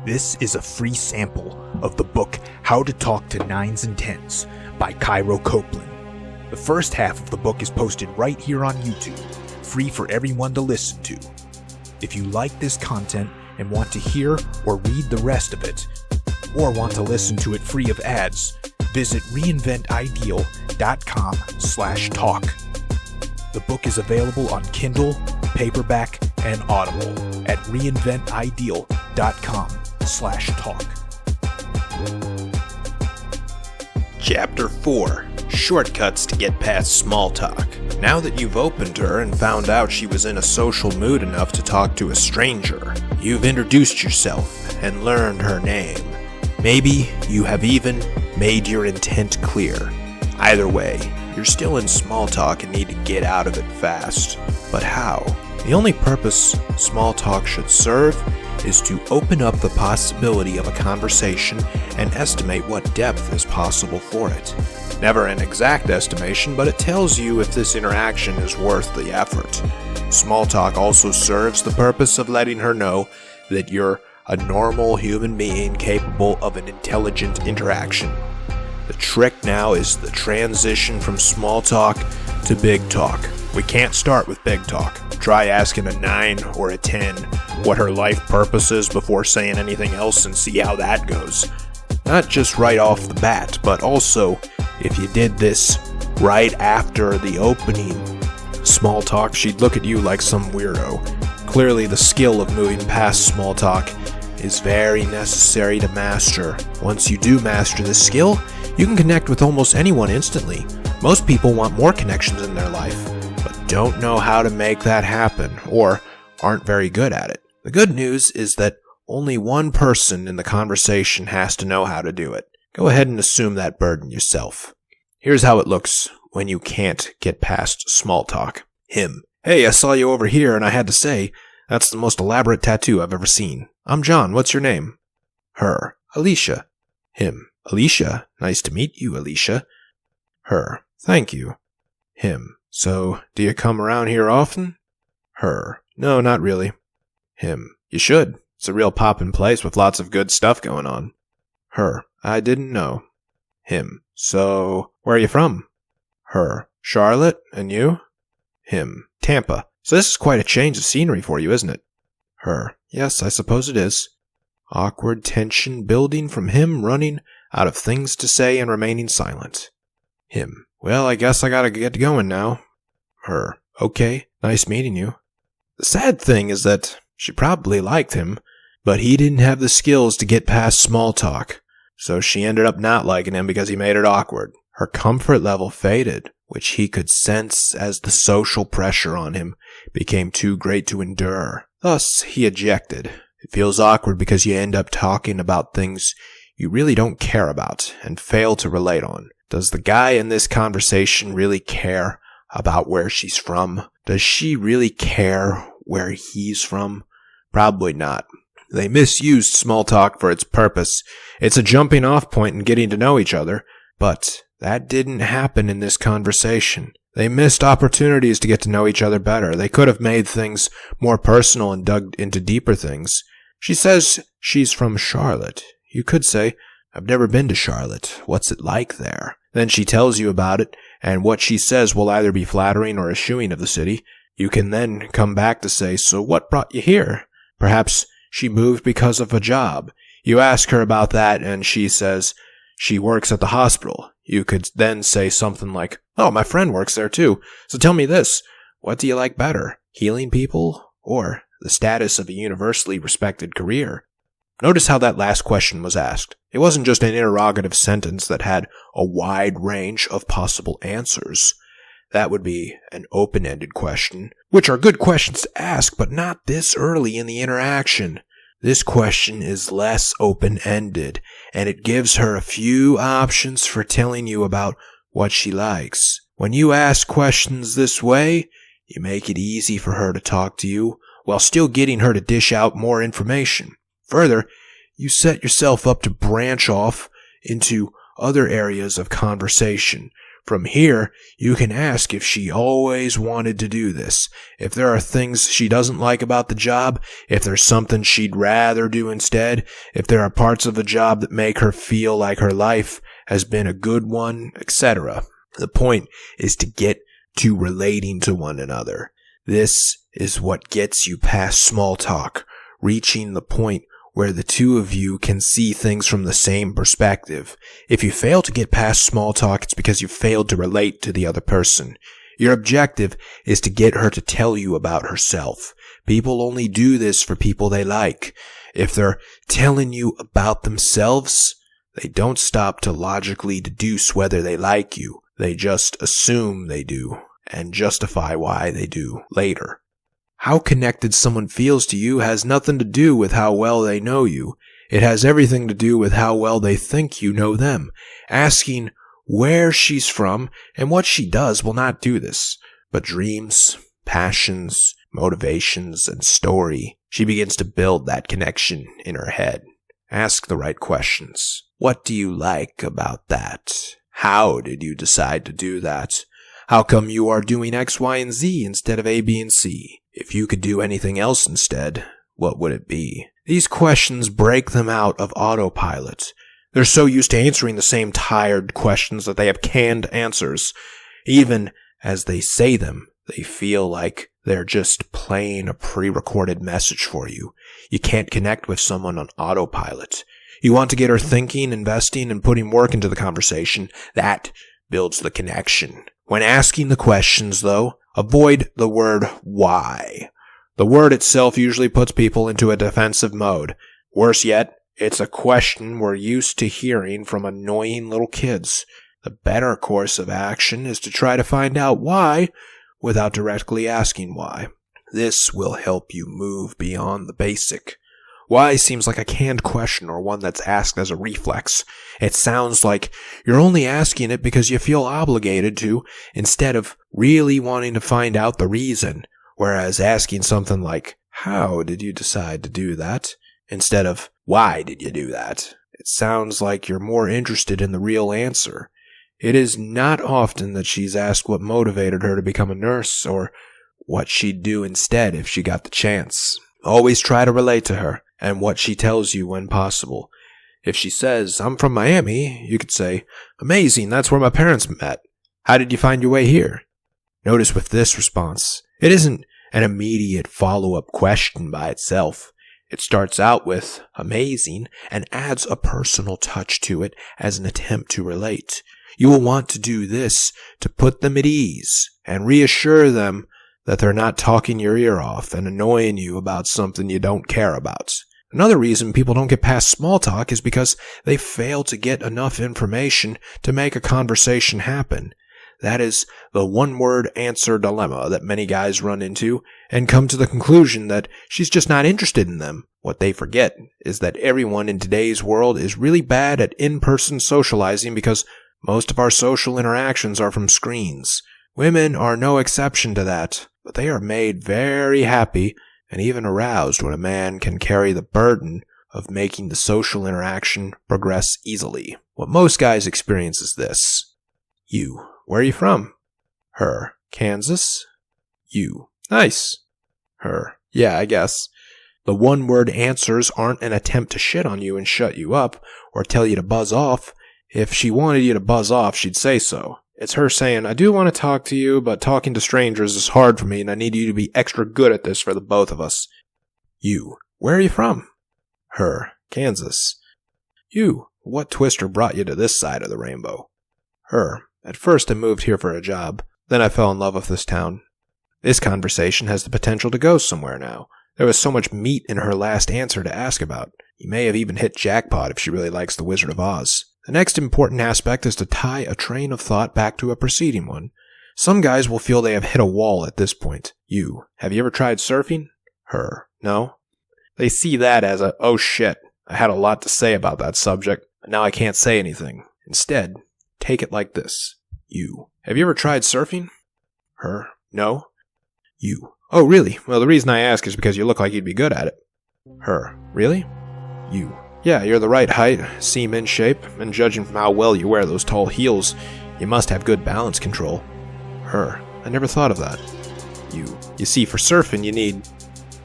This is a free sample of the book How to Talk to 9's and 10's by Cairo Copeland. The first half of the book is posted right here on YouTube, free for everyone to listen to. If you like this content and want to hear or read the rest of it, or want to listen to it free of ads, visit reinventideal.com/talk. The book is available on Kindle, paperback, and Audible at reinventideal.com/talk. Chapter 4. Shortcuts to get past small talk. Now that you've opened her and found out she was in a social mood enough to talk to a stranger, you've introduced yourself and learned her name. Maybe you have even made your intent clear. Either way, you're still in small talk and need to get out of it fast. But how? The only purpose small talk should serve is to open up the possibility of a conversation and estimate what depth is possible for it. Never an exact estimation, but it tells you if this interaction is worth the effort. Small talk also serves the purpose of letting her know that you're a normal human being capable of an intelligent interaction. The trick now is the transition from small talk to big talk. We can't start with big talk. Try asking a 9 or a 10 what her life purpose is before saying anything else and see how that goes. Not just right off the bat, but also if you did this right after the opening small talk, she'd look at you like some weirdo. Clearly the skill of moving past small talk is very necessary to master. Once you do master the skill, you can connect with almost anyone instantly. Most people want more connections in their life, but don't know how to make that happen, or aren't very good at it. The good news is that only one person in the conversation has to know how to do it. Go ahead and assume that burden yourself. Here's how it looks when you can't get past small talk. Him. Hey, I saw you over here and I had to say, that's the most elaborate tattoo I've ever seen. I'm John, what's your name? Her. Alicia. Him. Alicia, nice to meet you, Alicia. Her. Thank you. Him. So, do you come around here often? Her. No, not really. Him. You should. It's a real poppin' place with lots of good stuff going on. Her. I didn't know. Him. So, where are you from? Her. Charlotte, and you? Him. Tampa. So this is quite a change of scenery for you, isn't it? Her. Yes, I suppose it is. Awkward tension building from him running out of things to say and remaining silent. Him. Well, I guess I gotta get going now. Her. Okay, nice meeting you. The sad thing is that she probably liked him, but he didn't have the skills to get past small talk, so she ended up not liking him because he made it awkward. Her comfort level faded, which he could sense as the social pressure on him became too great to endure. Thus, he ejected. It feels awkward because you end up talking about things you really don't care about and fail to relate on. Does the guy in this conversation really care about where she's from? Does she really care where he's from? Probably not. They misused small talk for its purpose. It's a jumping off point in getting to know each other, but that didn't happen in this conversation. They missed opportunities to get to know each other better. They could have made things more personal and dug into deeper things. She says she's from Charlotte. You could say, I've never been to Charlotte. What's it like there? Then she tells you about it, and what she says will either be flattering or eschewing of the city. You can then come back to say, so what brought you here? Perhaps she moved because of a job. You ask her about that, and she says she works at the hospital. You could then say something like, oh, my friend works there too. So tell me this, what do you like better, healing people or the status of a universally respected career? Notice how that last question was asked. It wasn't just an interrogative sentence that had a wide range of possible answers. That would be an open-ended question, which are good questions to ask, but not this early in the interaction. This question is less open-ended, and it gives her a few options for telling you about what she likes. When you ask questions this way, you make it easy for her to talk to you, while still getting her to dish out more information. Further, you set yourself up to branch off into other areas of conversation, From here, you can ask if she always wanted to do this, if there are things she doesn't like about the job, if there's something she'd rather do instead, if there are parts of the job that make her feel like her life has been a good one, etc. The point is to get to relating to one another. This is what gets you past small talk, reaching the point where the two of you can see things from the same perspective. If you fail to get past small talk, it's because you failed to relate to the other person. Your objective is to get her to tell you about herself. People only do this for people they like. If they're telling you about themselves, they don't stop to logically deduce whether they like you. They just assume they do and justify why they do later. How connected someone feels to you has nothing to do with how well they know you. It has everything to do with how well they think you know them. Asking where she's from and what she does will not do this. But dreams, passions, motivations, and story, she begins to build that connection in her head. Ask the right questions. What do you like about that? How did you decide to do that? How come you are doing X, Y, and Z instead of A, B, and C? If you could do anything else instead, what would it be? These questions break them out of autopilot. They're so used to answering the same tired questions that they have canned answers. Even as they say them, they feel like they're just playing a pre-recorded message for you. You can't connect with someone on autopilot. You want to get her thinking, investing, and putting work into the conversation. That builds the connection. When asking the questions, though, avoid the word why. The word itself usually puts people into a defensive mode. Worse yet, it's a question we're used to hearing from annoying little kids. The better course of action is to try to find out why without directly asking why. This will help you move beyond the basic. Why seems like a canned question or one that's asked as a reflex. It sounds like you're only asking it because you feel obligated to, instead of really wanting to find out the reason. Whereas asking something like, how did you decide to do that? Instead of, why did you do that? It sounds like you're more interested in the real answer. It is not often that she's asked what motivated her to become a nurse or what she'd do instead if she got the chance. Always try to relate to her and what she tells you when possible. If she says, I'm from Miami, you could say, amazing, that's where my parents met. How did you find your way here? Notice with this response, it isn't an immediate follow-up question by itself. It starts out with amazing and adds a personal touch to it as an attempt to relate. You will want to do this to put them at ease and reassure them that they're not talking your ear off and annoying you about something you don't care about. Another reason people don't get past small talk is because they fail to get enough information to make a conversation happen. That is the one-word answer dilemma that many guys run into and come to the conclusion that she's just not interested in them. What they forget is that everyone in today's world is really bad at in-person socializing because most of our social interactions are from screens. Women are no exception to that, but they are made very happy and even aroused when a man can carry the burden of making the social interaction progress easily. What most guys experience is this. You. Where are you from? Her. Kansas? You. Nice. Her. Yeah, I guess. The one-word answers aren't an attempt to shit on you and shut you up or tell you to buzz off. If she wanted you to buzz off, she'd say so. It's her saying, I do want to talk to you, but talking to strangers is hard for me and I need you to be extra good at this for the both of us. You. Where are you from? Her. Kansas. You. What twister brought you to this side of the rainbow? Her. At first I moved here for a job. Then I fell in love with this town. This conversation has the potential to go somewhere now. There was so much meat in her last answer to ask about. You may have even hit jackpot if she really likes The Wizard of Oz. The next important aspect is to tie a train of thought back to a preceding one. Some guys will feel they have hit a wall at this point. You. Have you ever tried surfing? Her. No. They see that as a, oh shit, I had a lot to say about that subject, but now I can't say anything. Instead, take it like this. You. Have you ever tried surfing? Her. No. You. Oh, really? Well, the reason I ask is because you look like you'd be good at it. Her. Really? You. Yeah, you're the right height, seem in shape, and judging from how well you wear those tall heels, You must have good balance control. Her. I never thought of that. You see, for surfing you need...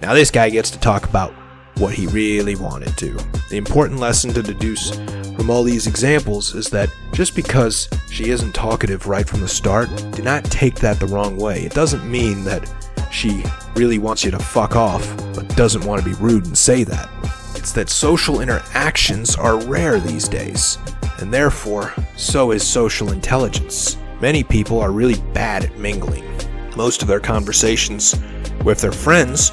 Now this guy gets to talk about what he really wanted to. The important lesson to deduce from all these examples is that just because she isn't talkative right from the start, do not take that the wrong way. It doesn't mean that she really wants you to fuck off, but doesn't want to be rude and say that. It's that social interactions are rare these days, and therefore, so is social intelligence. Many people are really bad at mingling. Most of their conversations with their friends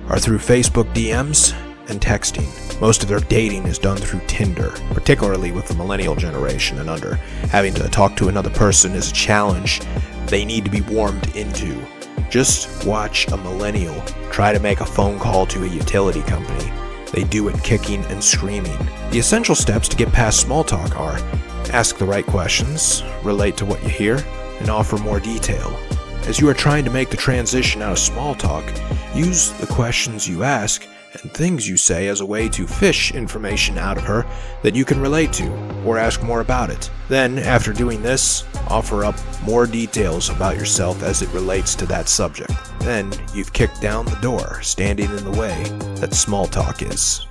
are through Facebook DMs and texting. Most of their dating is done through Tinder, particularly with the millennial generation and under. Having to talk to another person is a challenge they need to be warmed into. Just watch a millennial try to make a phone call to a utility company. They do it kicking and screaming. The essential steps to get past small talk are: ask the right questions, relate to what you hear, and offer more detail. As you are trying to make the transition out of small talk, use the questions you ask and things you say as a way to fish information out of her that you can relate to, or ask more about it. Then, after doing this, offer up more details about yourself as it relates to that subject. Then, you've kicked down the door, standing in the way that small talk is.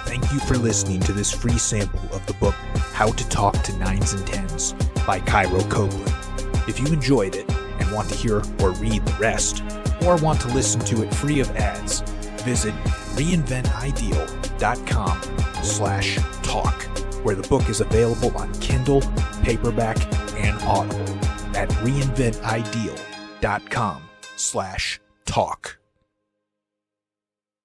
Thank you for listening to this free sample of the book How to Talk to 9's and 10's by Cairo Copeland. If you enjoyed it and want to hear or read the rest, or want to listen to it free of ads, visit reinventideal.com/talk, where the book is available on Kindle, paperback, and Audible at reinventideal.com/talk.